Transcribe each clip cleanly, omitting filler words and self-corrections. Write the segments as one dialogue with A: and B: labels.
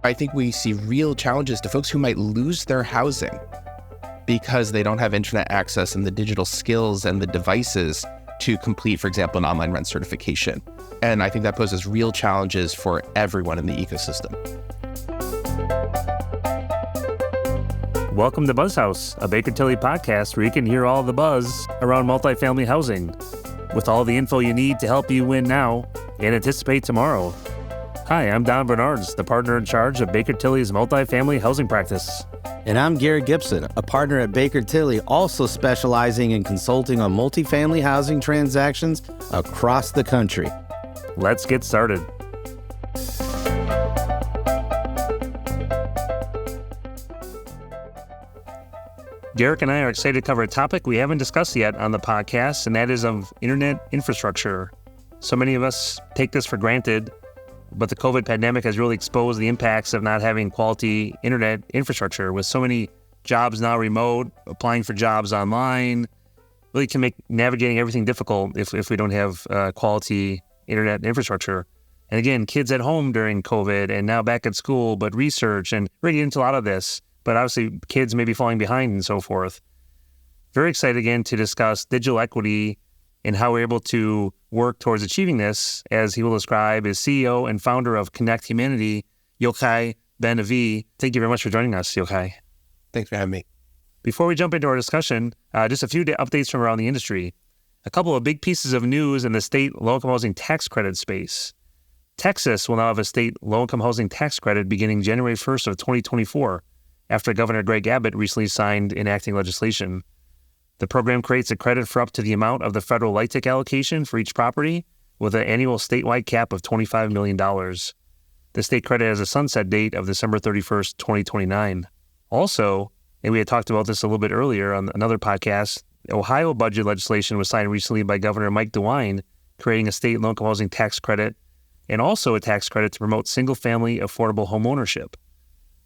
A: I think we see real challenges to folks who might lose their housing because they don't have internet access and the digital skills and the devices to complete, for example, an online rent certification. And I think that poses real challenges for everyone in the ecosystem.
B: Welcome to BuzzHouse, a Baker Tilly podcast where you can hear all the buzz around multifamily housing, with all the info you need to help you win now and anticipate tomorrow. Hi, I'm Don Bernards, the partner in charge of Baker Tilly's multifamily housing practice.
C: And I'm Garrick Gibson, a partner at Baker Tilly, also specializing in consulting on multifamily housing transactions across the country.
B: Let's get started. Garrick and I are excited to cover a topic we haven't discussed yet on the podcast, and that is of internet infrastructure. So many of us take this for granted, but the COVID pandemic has really exposed the impacts of not having quality internet infrastructure. With so many jobs now remote, applying for jobs online, really can make navigating everything difficult if we don't have quality internet infrastructure. And again, kids at home during COVID and now back at school, but research and we're getting into a lot of this, but obviously kids may be falling behind and so forth. Very excited again to discuss digital equity and how we're able to work towards achieving this, as he will describe, is CEO and founder of Connect Humanity, Jochai Ben-Avie. Thank you very much for joining us, Jochai.
A: Thanks for having me.
B: Before we jump into our discussion, just a few updates from around the industry. A couple of big pieces of news in the state low-income housing tax credit space. Texas will now have a state low-income housing tax credit beginning January 1st of 2024, after Governor Greg Abbott recently signed enacting legislation. The program creates a credit for up to the amount of the federal LIHTC allocation for each property, with an annual statewide cap of $25 million. The state credit has a sunset date of December 31st, 2029. Also, and we had talked about this a little bit earlier on another podcast, Ohio budget legislation was signed recently by Governor Mike DeWine, creating a state low-income housing tax credit and also a tax credit to promote single-family affordable home ownership.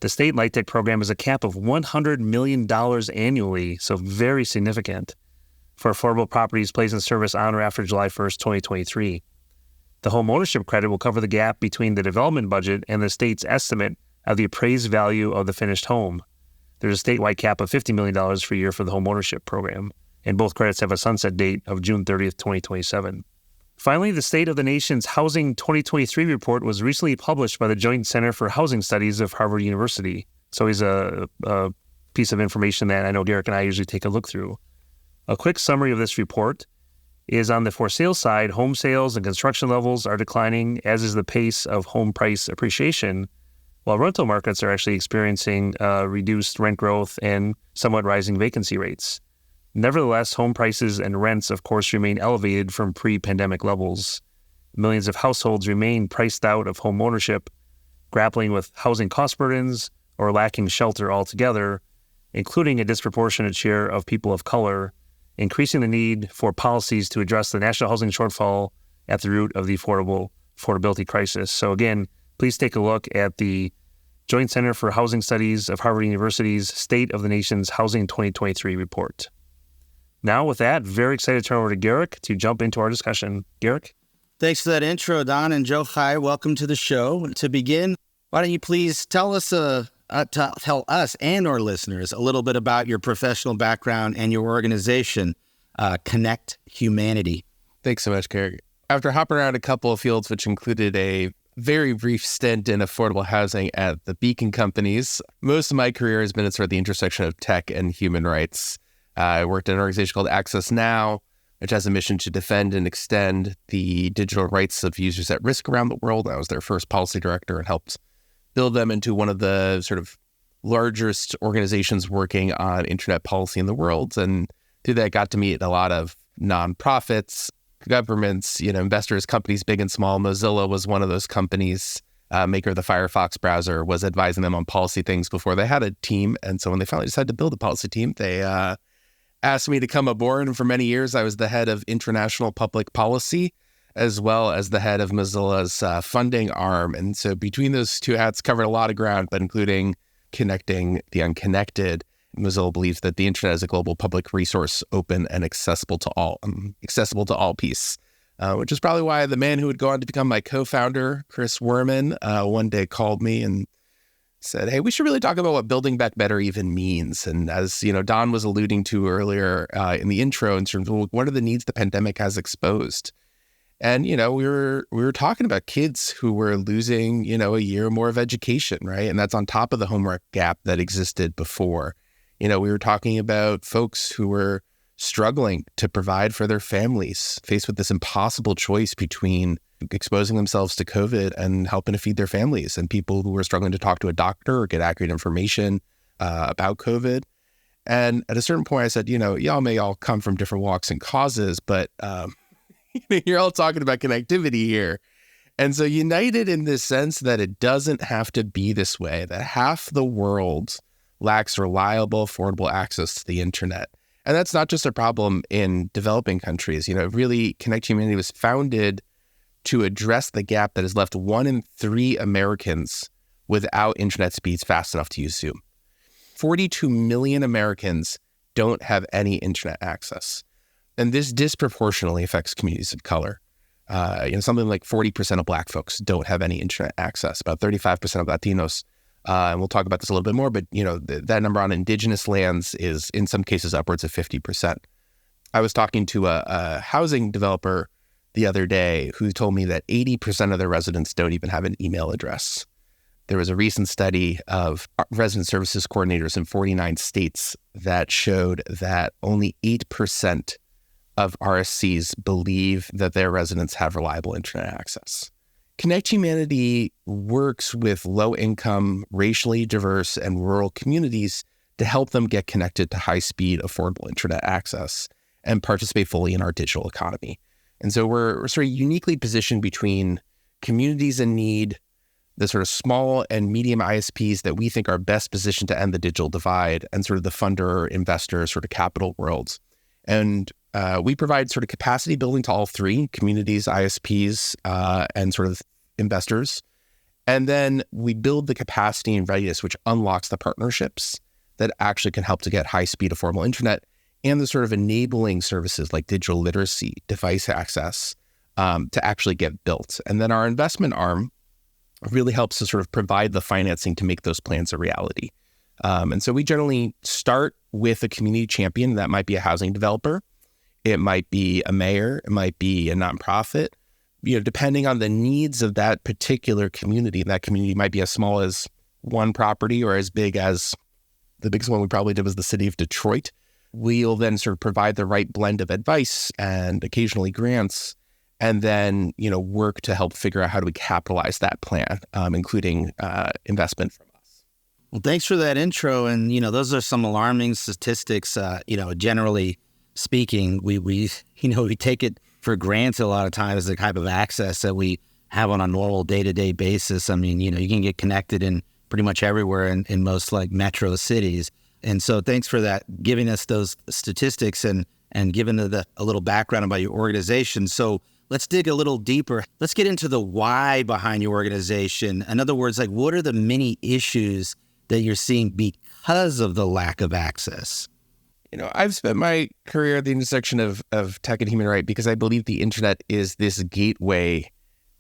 B: The state LIHTC program has a cap of $100 million annually, so very significant, for affordable properties placed in service on or after July 1st, 2023. The home ownership credit will cover the gap between the development budget and the state's estimate of the appraised value of the finished home. There's a statewide cap of $50 million per year for the home ownership program, and both credits have a sunset date of June 30th, 2027. Finally, the State of the Nation's Housing 2023 report was recently published by the Joint Center for Housing Studies of Harvard University. So it's a piece of information that I know Garrick and I usually take a look through. A quick summary of this report is on the for sale side, home sales and construction levels are declining, as is the pace of home price appreciation, while rental markets are actually experiencing reduced rent growth and somewhat rising vacancy rates. Nevertheless, home prices and rents, of course, remain elevated from pre-pandemic levels. Millions of households remain priced out of home ownership, grappling with housing cost burdens or lacking shelter altogether, including a disproportionate share of people of color, increasing the need for policies to address the national housing shortfall at the root of the affordability crisis. So again, please take a look at the Joint Center for Housing Studies of Harvard University's State of the Nation's Housing 2023 report. Now, with that, very excited to turn over to Garrick to jump into our discussion. Garrick?
C: Thanks for that intro, Don, and Jochai. Welcome to the show. To begin, why don't you please tell us and our listeners a little bit about your professional background and your organization, Connect Humanity.
A: Thanks so much, Garrick. After hopping around a couple of fields, which included a very brief stint in affordable housing at the Beacon Companies, most of my career has been at sort of the intersection of tech and human rights. I worked at an organization called Access Now, which has a mission to defend and extend the digital rights of users at risk around the world. I was their first policy director and helped build them into one of the sort of largest organizations working on internet policy in the world. And through that, got to meet a lot of nonprofits, governments, investors, companies big and small. Mozilla was one of those companies. Maker of the Firefox browser was advising them on policy things before they had a team. And so when they finally decided to build a policy team, they asked me to come aboard. And for many years, I was the head of international public policy, as well as the head of Mozilla's funding arm. And so between those two hats, covered a lot of ground, but including connecting the unconnected. Mozilla believes that the internet is a global public resource, open and accessible to all piece, which is probably why the man who would go on to become my co-founder, Chris Werman, one day called me and said, hey, we should really talk about what building back better even means. And as Don was alluding to earlier in the intro, in terms of what are the needs the pandemic has exposed. And, we were talking about kids who were losing, a year or more of education, right? And that's on top of the homework gap that existed before. We were talking about folks who were struggling to provide for their families, faced with this impossible choice between exposing themselves to COVID and helping to feed their families, and people who were struggling to talk to a doctor or get accurate information about COVID. And at a certain point, I said, y'all may all come from different walks and causes, but you're all talking about connectivity here. And so united in this sense that it doesn't have to be this way, that half the world lacks reliable, affordable access to the internet. And that's not just a problem in developing countries. Really, Connect Humanity was founded to address the gap that has left 1 in 3 Americans without internet speeds fast enough to use Zoom. 42 million Americans don't have any internet access. And this disproportionately affects communities of color. Something like 40% of Black folks don't have any internet access, about 35% of Latinos. And we'll talk about this a little bit more, but that number on indigenous lands is in some cases upwards of 50%. I was talking to a housing developer the other day who told me that 80% of their residents don't even have an email address. There was a recent study of resident services coordinators in 49 states that showed that only 8% of RSCs believe that their residents have reliable internet access. Connect Humanity works with low-income, racially diverse, and rural communities to help them get connected to high-speed, affordable internet access and participate fully in our digital economy. And so we're sort of uniquely positioned between communities in need, the sort of small and medium ISPs that we think are best positioned to end the digital divide, and sort of the funder, investor, sort of capital worlds. And we provide sort of capacity building to all three, communities, ISPs, and sort of investors. And then we build the capacity and readiness, which unlocks the partnerships that actually can help to get high-speed, affordable internet and the sort of enabling services like digital literacy, device access, to actually get built. And then our investment arm really helps to sort of provide the financing to make those plans a reality. And so we generally start with a community champion. That might be a housing developer. It might be a mayor. It might be a nonprofit. Depending on the needs of that particular community, that community might be as small as one property or as big as the biggest one we probably did was the city of Detroit. We'll then sort of provide the right blend of advice and occasionally grants, and then, work to help figure out how do we capitalize that plan, including investment from us.
C: Well, thanks for that intro. And, those are some alarming statistics. Generally speaking, we take it for granted a lot of times, the type of access that we have on a normal day-to-day basis. I mean, you can get connected in pretty much everywhere in most like metro cities. And so thanks for that, giving us those statistics and giving a little background about your organization. So let's dig a little deeper. Let's get into the why behind your organization. In other words, like, what are the many issues that you're seeing because of the lack of access?
A: I've spent my career at the intersection of tech and human right because I believe the internet is this gateway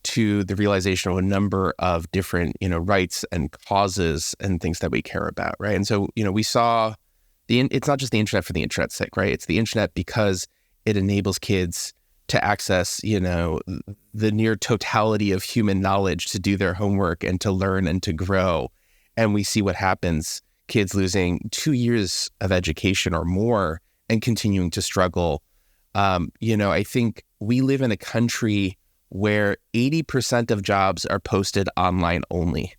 A: to the realization of a number of different, rights and causes and things that we care about, right? And so, we saw it's not just the internet for the internet's sake, right? It's the internet because it enables kids to access, the near totality of human knowledge, to do their homework and to learn and to grow. And we see what happens, kids losing 2 years of education or more and continuing to struggle. I think we live in a country where 80% of jobs are posted online only,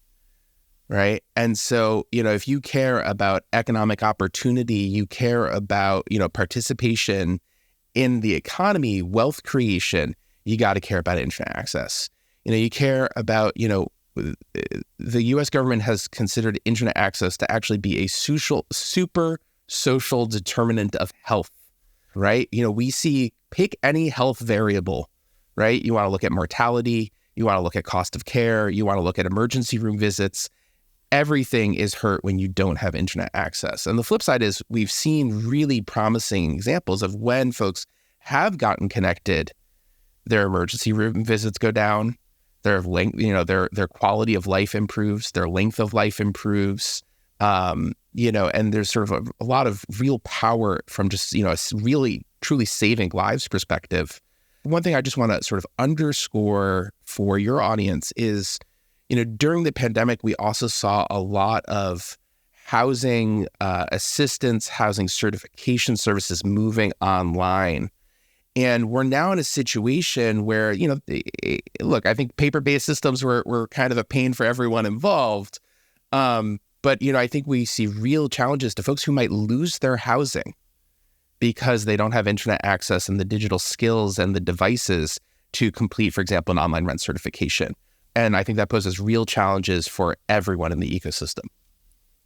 A: right? And so, if you care about economic opportunity, you care about, participation in the economy, wealth creation, you got to care about internet access. You care about, the U.S. government has considered internet access to actually be a super social determinant of health, right? We see, pick any health variable, right? You want to look at mortality, you want to look at cost of care, you want to look at emergency room visits. Everything is hurt when you don't have internet access. And the flip side is we've seen really promising examples of when folks have gotten connected, their emergency room visits go down, their length, their quality of life improves, their length of life improves, and there's sort of a lot of real power from just, a really truly saving lives perspective. One thing I just want to sort of underscore for your audience is, during the pandemic, we also saw a lot of housing assistance, housing certification services moving online. And we're now in a situation where, look, I think paper-based systems were kind of a pain for everyone involved. But, I think we see real challenges to folks who might lose their housing because they don't have internet access and the digital skills and the devices to complete, for example, an online rent certification. And I think that poses real challenges for everyone in the ecosystem.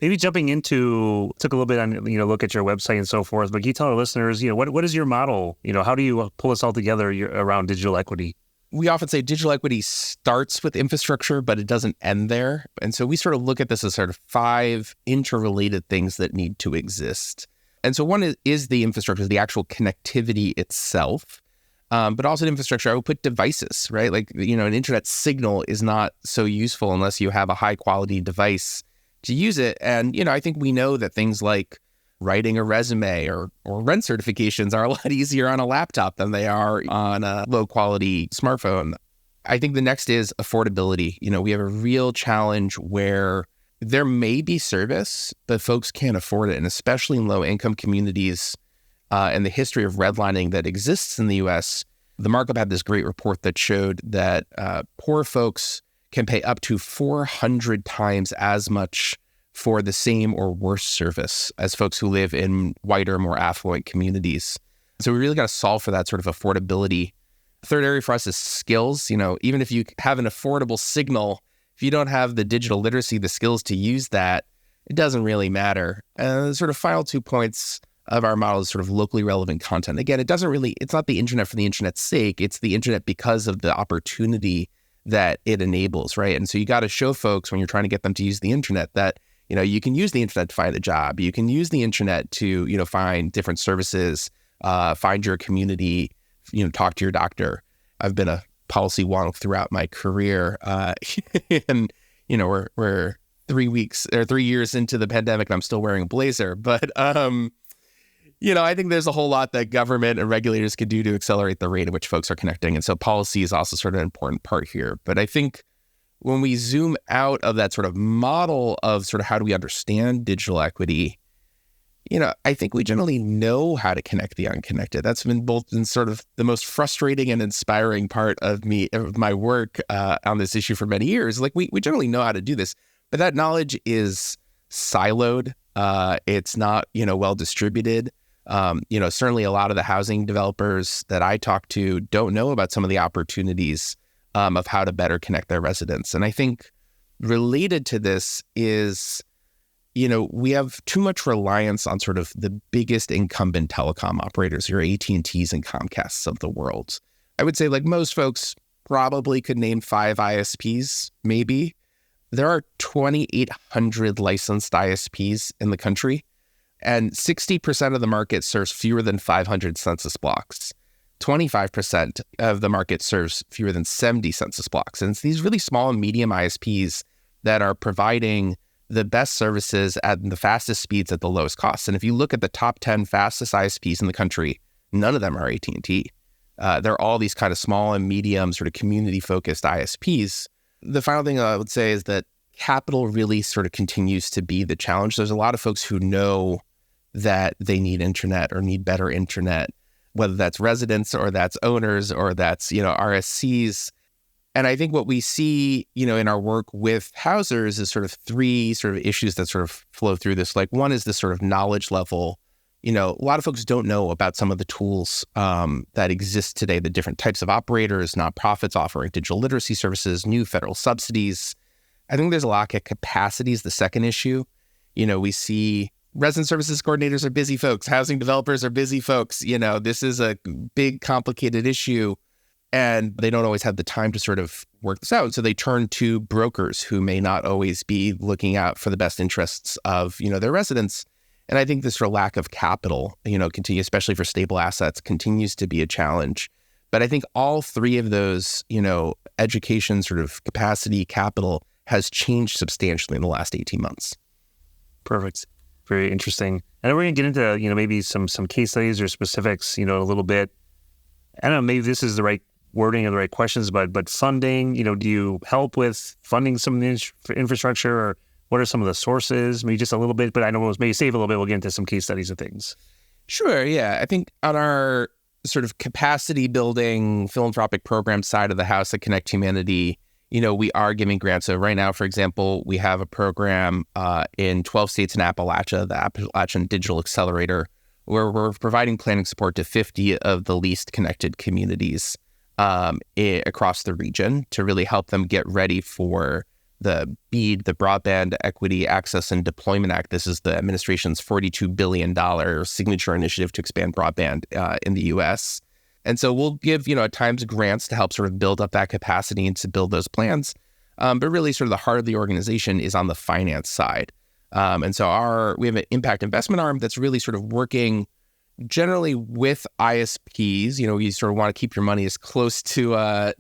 B: Maybe jumping into, took a little bit on, look at your website and so forth, but can you tell our listeners, what is your model? How do you pull this all together around digital equity?
A: We often say digital equity starts with infrastructure, but it doesn't end there. And so we sort of look at this as sort of 5 interrelated things that need to exist. And so one is the infrastructure, the actual connectivity itself, but also the infrastructure. I would put devices, right? Like, an internet signal is not so useful unless you have a high quality device to use it. And, I think we know that things like writing a resume or rent certifications are a lot easier on a laptop than they are on a low quality smartphone. I think the next is affordability. We have a real challenge where there may be service, but folks can't afford it. And especially in low income communities and the history of redlining that exists in the US, the markup had this great report that showed that poor folks can pay up to 400 times as much for the same or worse service as folks who live in whiter, more affluent communities. So we really got to solve for that sort of affordability. Third area for us is skills. Even if you have an affordable signal, if you don't have the digital literacy, the skills to use that, it doesn't really matter. And the sort of final 2 points of our model is sort of locally relevant content. Again, it's not the internet for the internet's sake. It's the internet because of the opportunity that it enables, right? And so you got to show folks when you're trying to get them to use the internet that, you can use the internet to find a job. You can use the internet to, find different services, find your community, talk to your doctor. I've been a policy wonk throughout my career. And, we're 3 years into the pandemic and I'm still wearing a blazer. But, I think there's a whole lot that government and regulators could do to accelerate the rate at which folks are connecting. And so policy is also sort of an important part here. But I think when we zoom out of that sort of model of sort of how do we understand digital equity, I think we generally know how to connect the unconnected. That's been both in sort of the most frustrating and inspiring part of my work on this issue for many years. Like we generally know how to do this, but that knowledge is siloed. It's not, well distributed. Certainly a lot of the housing developers that I talk to don't know about some of the opportunities of how to better connect their residents. And I think related to this is, we have too much reliance on sort of the biggest incumbent telecom operators, your AT&Ts and Comcasts of the world. I would say like most folks probably could name 5 ISPs, maybe. There are 2,800 licensed ISPs in the country, and 60% of the market serves fewer than 500 census blocks. 25% of the market serves fewer than 70 census blocks. And it's these really small and medium ISPs that are providing the best services at the fastest speeds at the lowest costs. And if you look at the top 10 fastest ISPs in the country, none of them are AT&T. They're all these kind of small and medium sort of community-focused ISPs. The final thing I would say is that capital really sort of continues to be the challenge. There's a lot of folks who know that they need internet or need better internet, whether that's residents or that's owners or that's, RSCs. And I think what we see, in our work with housers is sort of 3 sort of issues that sort of flow through this. Like one is this sort of knowledge level. A lot of folks don't know about some of the tools that exist today, the different types of operators, nonprofits offering digital literacy services, new federal subsidies. I think there's a lack of capacity is the second issue. We see resident services coordinators are busy folks. Housing developers are busy folks. This is a big, complicated issue, and they don't always have the time to sort of work this out. So they turn to brokers who may not always be looking out for the best interests of, their residents. And I think this sort of lack of capital, especially for stable assets, continues to be a challenge. But I think all three of those, education sort of capacity, capital has changed substantially in the last 18 months.
B: Perfect. Very interesting. And we're going to get into, maybe some case studies or specifics, a little bit. I don't know, maybe this is the right wording or the right questions, but funding, do you help with funding some of the infrastructure, or what are some of the sources? Maybe just a little bit, but I know maybe save a little bit. We'll get into some case studies and things.
A: Sure. Yeah. I think on our sort of capacity building philanthropic program side of the house at Connect Humanity, we are giving grants. So right now, for example, we have a program in 12 states in Appalachia, the Appalachian Digital Accelerator, where we're providing planning support to 50 of the least connected communities across the region to really help them get ready for the BEAD, the Broadband Equity Access and Deployment Act. This is the administration's $42 billion signature initiative to expand broadband in the U.S. And so we'll give, at times grants to help sort of build up that capacity and to build those plans. But really sort of the heart of the organization is on the finance side. And so we have an impact investment arm that's really sort of working generally with ISPs. You sort of want to keep your money as close to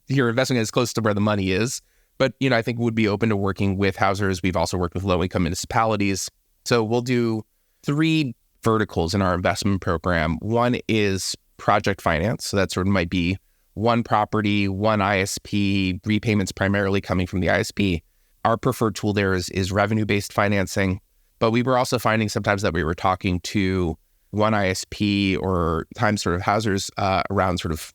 A: your investment as close to where the money is. But, I think would be open to working with housers. We've also worked with low-income municipalities. So we'll do 3 verticals in our investment program. One is project finance. So that sort of might be one property, one ISP, repayments primarily coming from the ISP. Our preferred tool there is revenue-based financing. But we were also finding sometimes that we were talking to one ISP or times sort of housers around sort of,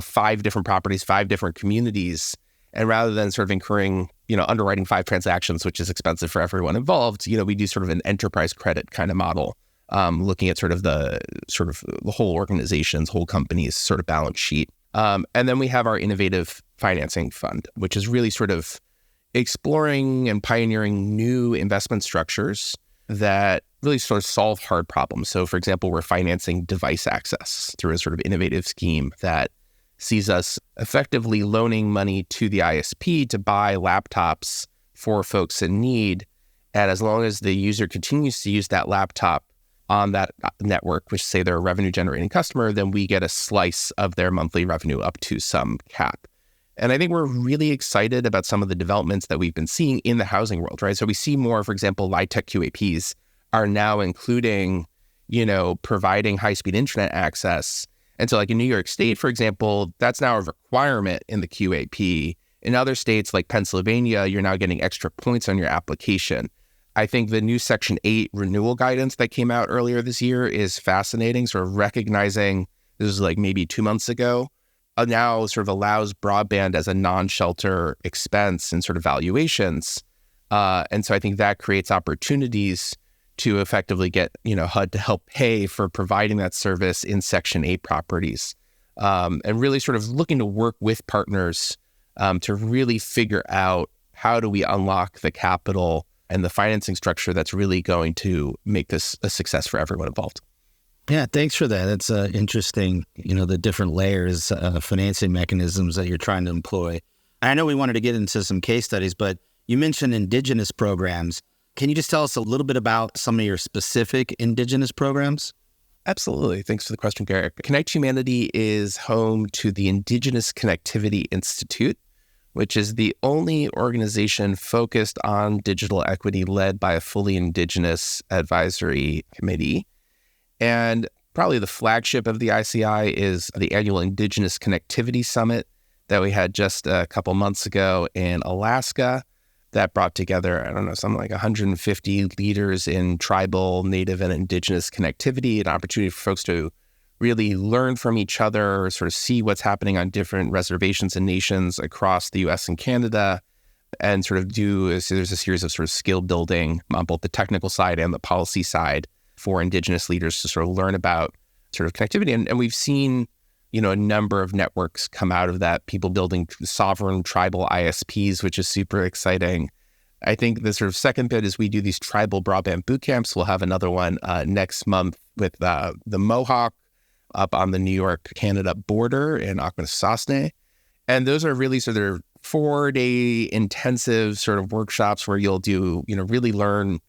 A: 5 different properties, 5 different communities. And rather than sort of incurring, underwriting 5 transactions, which is expensive for everyone involved, we do sort of an enterprise credit kind of model, looking at sort of the whole organization's, whole company's sort of balance sheet. And then we have our innovative financing fund, which is really sort of exploring and pioneering new investment structures that really sort of solve hard problems. So, for example, we're financing device access through a sort of innovative scheme that sees us effectively loaning money to the ISP to buy laptops for folks in need. And as long as the user continues to use that laptop on that network, which say they're a revenue generating customer, then we get a slice of their monthly revenue up to some cap. And I think we're really excited about some of the developments that we've been seeing in the housing world, right? So we see more, for example, LIHTC QAPs are now including, providing high-speed internet access. And so like in New York State, for example, that's now a requirement in the QAP. In other states like Pennsylvania, you're now getting extra points on your application. I think the new Section 8 renewal guidance that came out earlier this year is fascinating, sort of recognizing, this was like maybe 2 months ago, now sort of allows broadband as a non-shelter expense in sort of valuations. And so I think that creates opportunities to effectively get, HUD to help pay for providing that service in Section 8 properties. And really sort of looking to work with partners to really figure out how do we unlock the capital and the financing structure that's really going to make this a success for everyone involved.
C: Yeah, thanks for that. It's interesting, the different layers of financing mechanisms that you're trying to employ. I know we wanted to get into some case studies, but you mentioned indigenous programs. Can you just tell us a little bit about some of your specific indigenous programs?
A: Absolutely. Thanks for the question, Garrick. Connect Humanity is home to the Indigenous Connectivity Institute, which is the only organization focused on digital equity led by a fully indigenous advisory committee. And probably the flagship of the ICI is the annual Indigenous Connectivity Summit that we had just a couple months ago in Alaska. That brought together, something like 150 leaders in tribal, native, and indigenous connectivity, an opportunity for folks to really learn from each other, sort of see what's happening on different reservations and nations across the U.S. and Canada, and sort of there's a series of sort of skill building on both the technical side and the policy side for indigenous leaders to sort of learn about sort of connectivity. And we've seen, a number of networks come out of that, people building sovereign tribal ISPs, which is super exciting. I think the sort of second bit is we do these tribal broadband boot camps. We'll have another one next month with the Mohawk up on the New York-Canada border in Akwesasne. And those are really sort of 4-day intensive sort of workshops where you'll do, really learn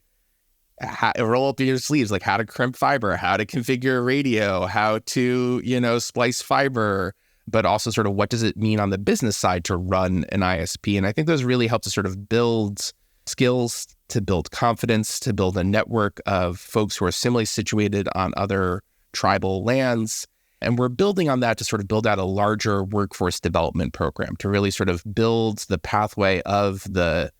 A: how, roll up your sleeves, like how to crimp fiber, how to configure a radio, how to, splice fiber, but also sort of what does it mean on the business side to run an ISP? And I think those really help to sort of build skills, to build confidence, to build a network of folks who are similarly situated on other tribal lands. And we're building on that to sort of build out a larger workforce development program to really sort of build the pathway of the,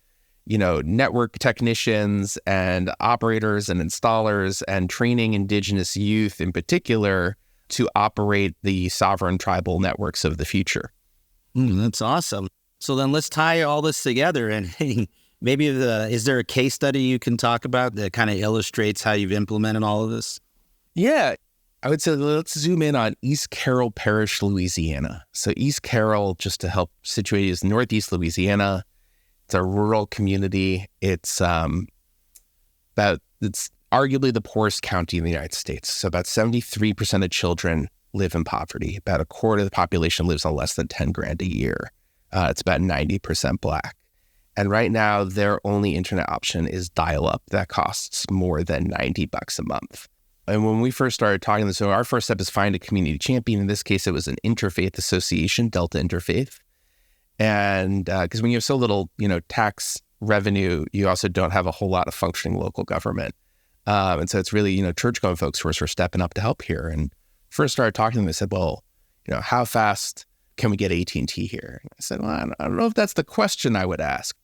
A: network technicians and operators and installers and training indigenous youth in particular to operate the sovereign tribal networks of the future.
C: That's awesome. So then let's tie all this together and maybe is there a case study you can talk about that kind of illustrates how you've implemented all of this?
A: Yeah, I would say let's zoom in on East Carroll Parish, Louisiana. So East Carroll, just to help situate, is northeast Louisiana. It's a rural community. It's arguably the poorest county in the United States. So about 73% of children live in poverty. About a quarter of the population lives on less than 10 grand a year. It's about 90% Black. And right now, their only internet option is dial-up that costs more than $90 a month. And when we first started talking, so our first step is find a community champion. In this case, it was an interfaith association, Delta Interfaith. And because when you have so little, tax revenue, you also don't have a whole lot of functioning local government. And so it's really, church-going folks who are sort of stepping up to help here. And first started talking to them, they said, well, how fast can we get AT&T here? And I said, well, I don't know if that's the question I would ask.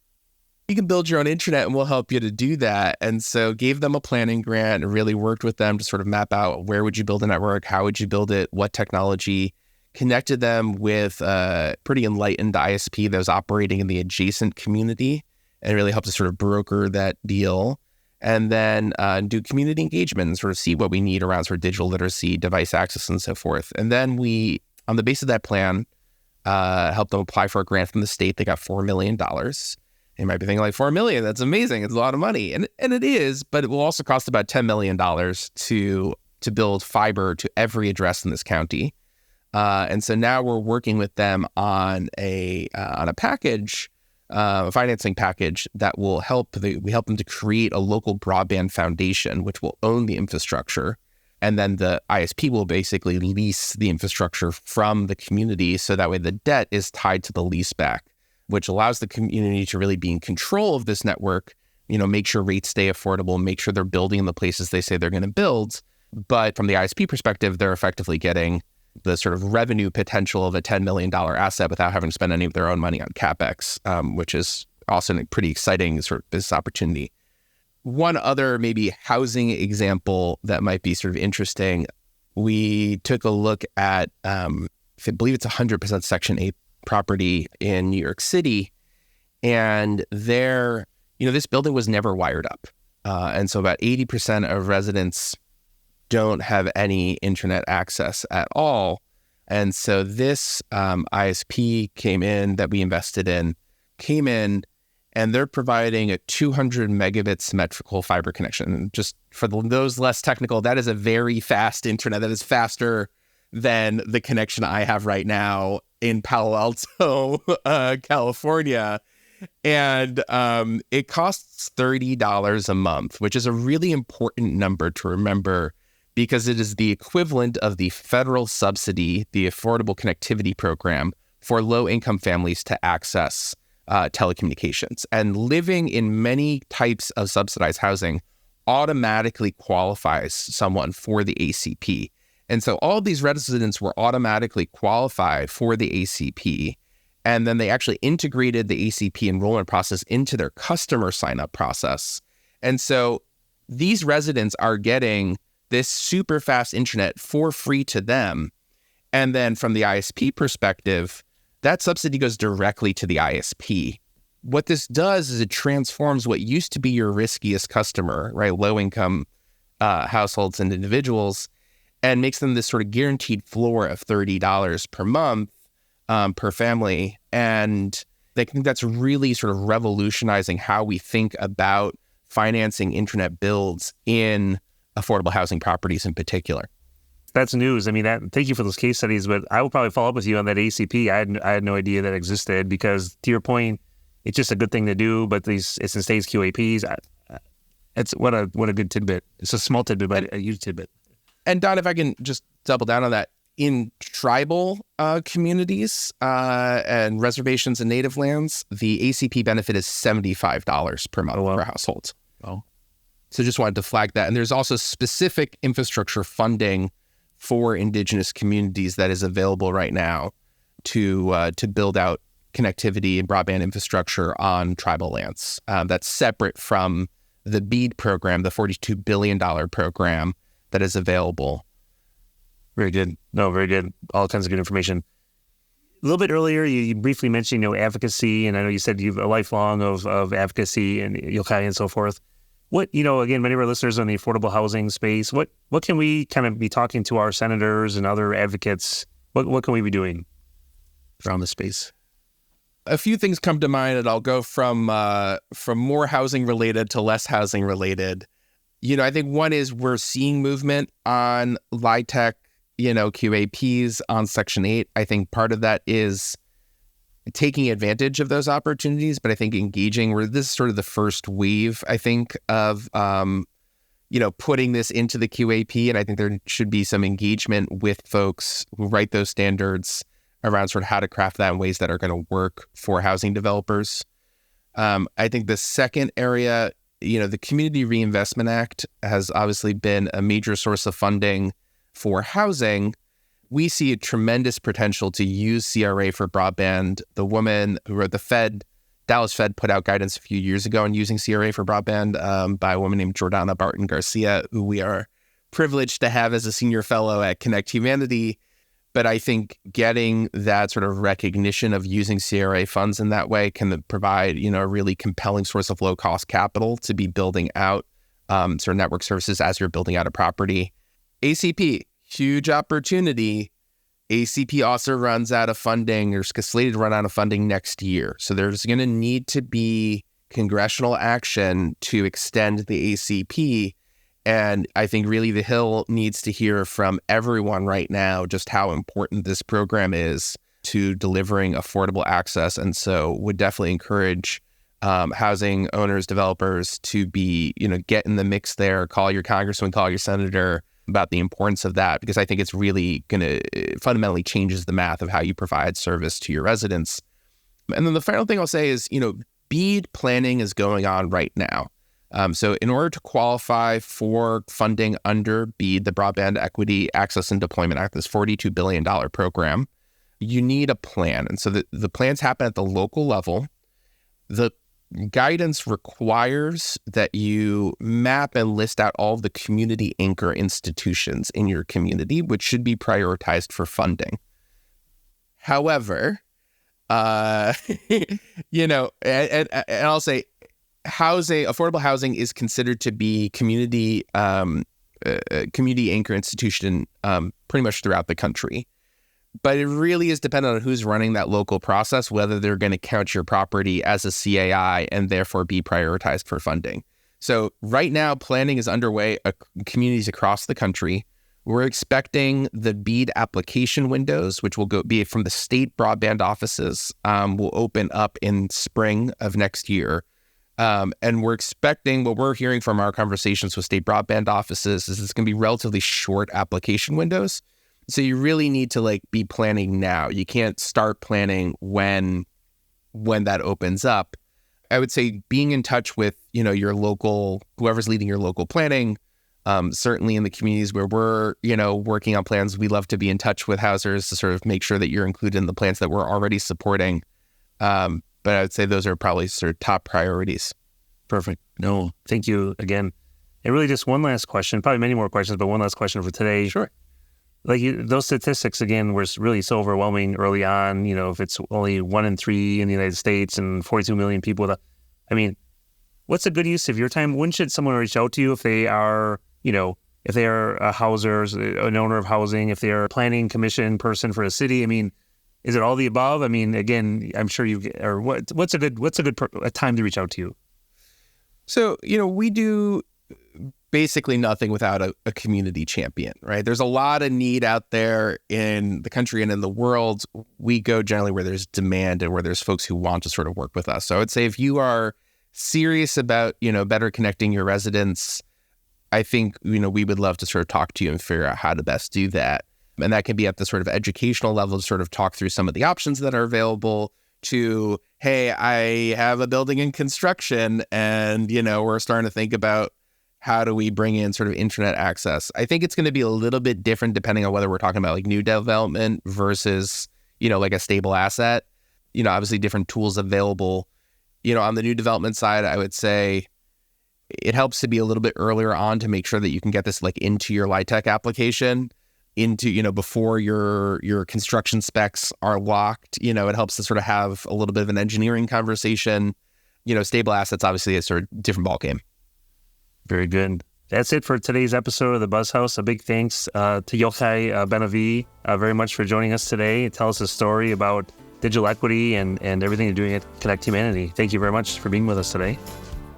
A: You can build your own internet and we'll help you to do that. And so gave them a planning grant and really worked with them to sort of map out where would you build a network, how would you build it, what technology, connected them with a pretty enlightened ISP that was operating in the adjacent community and really helped to sort of broker that deal. And then do community engagement and sort of see what we need around sort of digital literacy, device access, and so forth. And then we, on the basis of that plan, helped them apply for a grant from the state. They got $4 million. You might be thinking like $4 million, that's amazing. It's a lot of money. And it is, but it will also cost about $10 million to build fiber to every address in this county. And so now we're working with them on a package, a financing package that will help. We help them to create a local broadband foundation, which will own the infrastructure. And then the ISP will basically lease the infrastructure from the community. So that way the debt is tied to the lease back, which allows the community to really be in control of this network, make sure rates stay affordable, make sure they're building in the places they say they're going to build. But from the ISP perspective, they're effectively getting the sort of revenue potential of a $10 million asset without having to spend any of their own money on CapEx, which is also a pretty exciting sort of business opportunity. One other maybe housing example that might be sort of interesting, we took a look at, I believe it's 100% Section 8 property in New York City, and there, this building was never wired up. And so about 80% of residents don't have any internet access at all. And so this ISP that we invested in, came in, and they're providing a 200 megabit symmetrical fiber connection. Just for those less technical, that is a very fast internet. That is faster than the connection I have right now in Palo Alto, California. And it costs $30 a month, which is a really important number to remember because it is the equivalent of the federal subsidy, the Affordable Connectivity Program, for low-income families to access telecommunications. And living in many types of subsidized housing automatically qualifies someone for the ACP. And so all of these residents were automatically qualified for the ACP. And then they actually integrated the ACP enrollment process into their customer sign-up process. And so these residents are getting this super fast internet for free to them. And then from the ISP perspective, that subsidy goes directly to the ISP. What this does is it transforms what used to be your riskiest customer, right, low-income households and individuals, and makes them this sort of guaranteed floor of $30 per month per family. And I think that's really sort of revolutionizing how we think about financing internet builds in affordable housing properties in particular.
B: That's news. I mean, thank you for those case studies, but I will probably follow up with you on that ACP. I had no idea that existed because, to your point, it's just a good thing to do, but it's in states QAPs. It's what a good tidbit. It's a small tidbit, but a huge tidbit.
A: And Don, if I can just double down on that, In tribal communities and reservations and native lands, the ACP benefit is $75 per month per household.
C: Oh.
A: So just wanted to flag that. And there's also specific infrastructure funding for indigenous communities that is available right now to build out connectivity and broadband infrastructure on tribal lands. That's separate from the BEAD program, the $42 billion program that is available.
B: Very good. No, very good. All kinds of good information. A little bit earlier, you briefly mentioned, advocacy, and I know you said you've a lifelong of advocacy and Jochai and so forth. What, again, many of our listeners are in the affordable housing space. What can we kind of be talking to our senators and other advocates? What can we be doing around this space?
A: A few things come to mind, and I'll go from more housing related to less housing related. I think one is we're seeing movement on LIHTC, QAPs on Section 8. I think part of that is taking advantage of those opportunities, but I think engaging, where this is sort of the first wave, I think, of, putting this into the QAP. And I think there should be some engagement with folks who write those standards around sort of how to craft that in ways that are going to work for housing developers. I think the second area, the Community Reinvestment Act has obviously been a major source of funding for housing. We see a tremendous potential to use CRA for broadband. The woman who wrote the Dallas Fed put out guidance a few years ago on using CRA for broadband by a woman named Jordana Barton Garcia, who we are privileged to have as a senior fellow at Connect Humanity. But I think getting that sort of recognition of using CRA funds in that way can provide, a really compelling source of low-cost capital to be building out sort of network services as you're building out a property. ACP, huge opportunity. ACP also runs out of funding, or is slated to run out of funding next year. So there's going to need to be congressional action to extend the ACP. And I think really the Hill needs to hear from everyone right now just how important this program is to delivering affordable access. And so would definitely encourage housing owners, developers to be, get in the mix there, call your congressman, call your senator about the importance of that, because I think it's really going to fundamentally changes the math of how you provide service to your residents. And then the final thing I'll say is, BEAD planning is going on right now. So in order to qualify for funding under BEAD, the Broadband Equity Access and Deployment Act, this $42 billion program, you need a plan. And so the plans happen at the local level. The guidance requires that you map and list out all of the community anchor institutions in your community, which should be prioritized for funding. However, and I'll say, affordable housing is considered to be community anchor institution pretty much throughout the country. But it really is dependent on who's running that local process, whether they're going to count your property as a CAI and therefore be prioritized for funding. So right now, planning is underway communities across the country. We're expecting the BEAD application windows, which will be from the state broadband offices, will open up in spring of next year. And we're expecting, what we're hearing from our conversations with state broadband offices is it's going to be relatively short application windows. So you really need to be planning now. You can't start planning when that opens up. I would say being in touch with, your local, whoever's leading your local planning, certainly in the communities where we're, working on plans, we love to be in touch with housers to sort of make sure that you're included in the plans that we're already supporting. But I would say those are probably sort of top priorities.
B: Perfect. No, thank you again. And really just one last question, probably many more questions, but one last question for today.
A: Sure.
B: Those statistics, again, were really so overwhelming early on, if it's only 1 in 3 in the United States and 42 million people. What's a good use of your time? When should someone reach out to you if they are, if they are a houser, an owner of housing, if they are a planning commission person for a city? Is it all the above? Again, I'm sure what's a good time to reach out to you?
A: So, we do basically nothing without a community champion, right? There's a lot of need out there in the country and in the world. We go generally where there's demand and where there's folks who want to sort of work with us. So I would say if you are serious about, better connecting your residents, I think, we would love to sort of talk to you and figure out how to best do that. And that can be at the sort of educational level to sort of talk through some of the options that are available to, hey, I have a building in construction and, we're starting to think about how do we bring in sort of internet access. I think it's going to be a little bit different depending on whether we're talking about like new development versus, like a stable asset. Obviously different tools available. On the new development side, I would say it helps to be a little bit earlier on to make sure that you can get this like into your LIHTC application, into, before your construction specs are locked. It helps to sort of have a little bit of an engineering conversation. Stable assets, obviously, is sort of different ballgame.
B: Very good. That's it for today's episode of the BuzzHouse. A big thanks to Jochai Ben-Avie very much for joining us today. Tell us a story about digital equity and everything you're doing at Connect Humanity. Thank you very much for being with us today.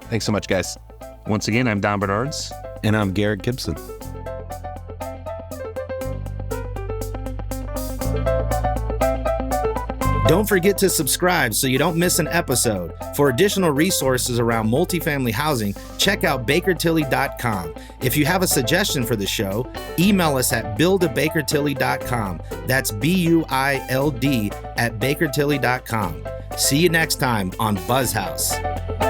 A: Thanks so much, guys.
B: Once again, I'm Don Bernards.
C: And I'm Garrick Gibson. Don't forget to subscribe so you don't miss an episode. For additional resources around multifamily housing, check out bakertilly.com. If you have a suggestion for the show, email us at build@bakertilly.com. That's BUILD @bakertilly.com. See you next time on BuzzHouse.